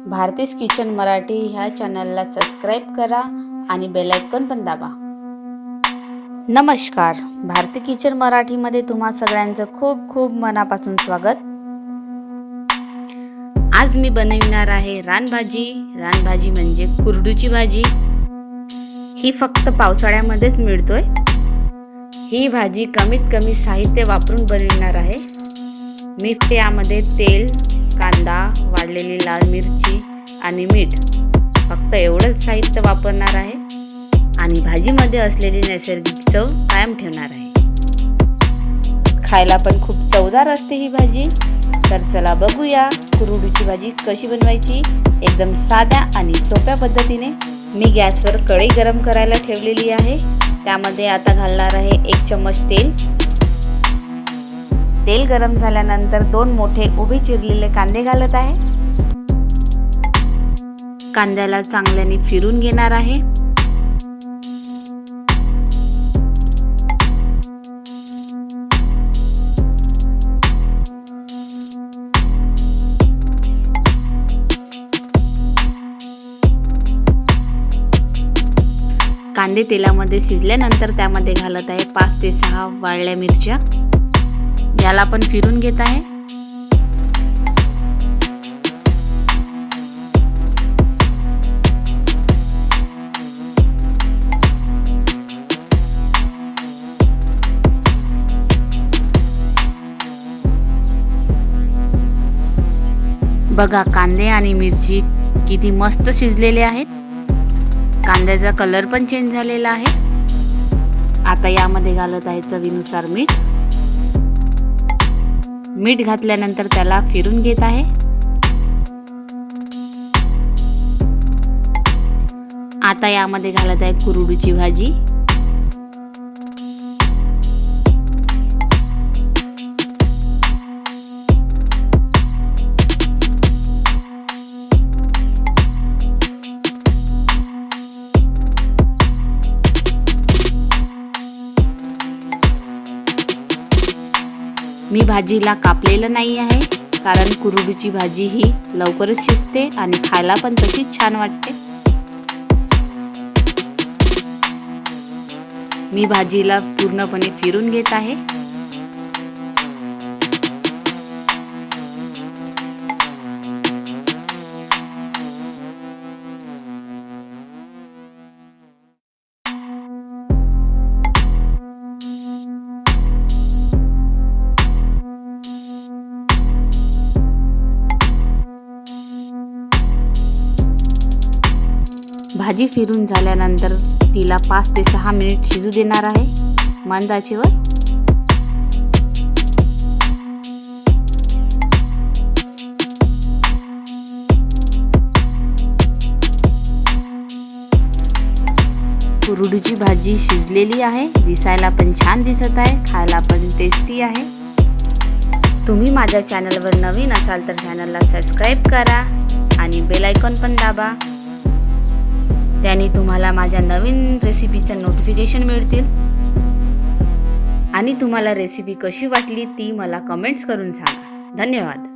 भारतीज kitchen Marathi ह्या चॅनलला subscribe करा आणि बेल आयकॉन पण दाबा। नमस्कार, भारती किचन मराठीमध्ये तुम्हा सगळ्यांचं खूप खूप मनापासून स्वागत। आज मी बनविणार आहे रानभाजी। रानभाजी म्हणजे कुरडूची भाजी। ही फक्त पावसाळ्यामध्येच मिळतोय। ही भाजी कमीत कमी साहित्य वापरून बनविणार आहे। मी त्यामध्ये तेल, कांदा, वाळलेली लाल मिरची आणि मीठ फक्त एवढंच साहित्य वापरणार आहे आणि भाजीमध्ये असलेली नैसर्गिक चव कायम ठेवणार आहे। खायला पण खूप चवदार असते ही भाजी। तर चला बघूया कुरडूची भाजी कशी बनवायची एकदम साध्या आणि सोप्या पद्धतीने। मी गॅसवर कढई गरम करायला ठेवलेली आहे। त्यामध्ये आता घालणार आहे 1 चम्मच तेल। तेल गरम झाल्यानंतर 2 मोठे उभे चिरलेले कांदे घालत आहे। कांद्याला चांगल्याने फिरून घेणार आहे। कांदे तेलामध्ये शिजल्यानंतर त्यामध्ये घालत आहे 5 ते 6 वाळल्या मिरच्या। याला पण फिरून घेत आहे। बघा कांदे आणि मिरची किती मस्त शिजलेले आहेत। कांद्याचा कलर पण चेंज झालेला आहे। आता यामध्ये घालत आहे चवीनुसार मीठ। मीठ घातल्यानंतर त्याला फिरून घेत आहे। आता यामध्ये घालत आहे कुरडूची भाजी। मी भाजीला कापलेलं नाही आहे कारण कुरडूची भाजी ही लवकरच शिजते आणि खायला पण तशीच छान वाटते। मी भाजीला पूर्णपणे फिरून घेत आहे। भाजी फिरून झाल्यानंतर तिला 5 ते 6 मिनिट शिजू देणार आहे मंद आचेवर। कुरडूची भाजी शिजलेली आहे। दिसायला पण छान दिसत आहे, खायला पण टेस्टी आहे। तुम्ही माझ्या चॅनलवर नवीन असाल तर चॅनलला सबस्क्राईब करा आणि बेल आयकॉन पण दाबा। त्याने तुम्हाला माझ्या नवीन रेसिपीचं नोटिफिकेशन मिळतील आणि तुम्हाला रेसिपी कशी वाटली ती मला कमेंट्स करून सांगा। धन्यवाद।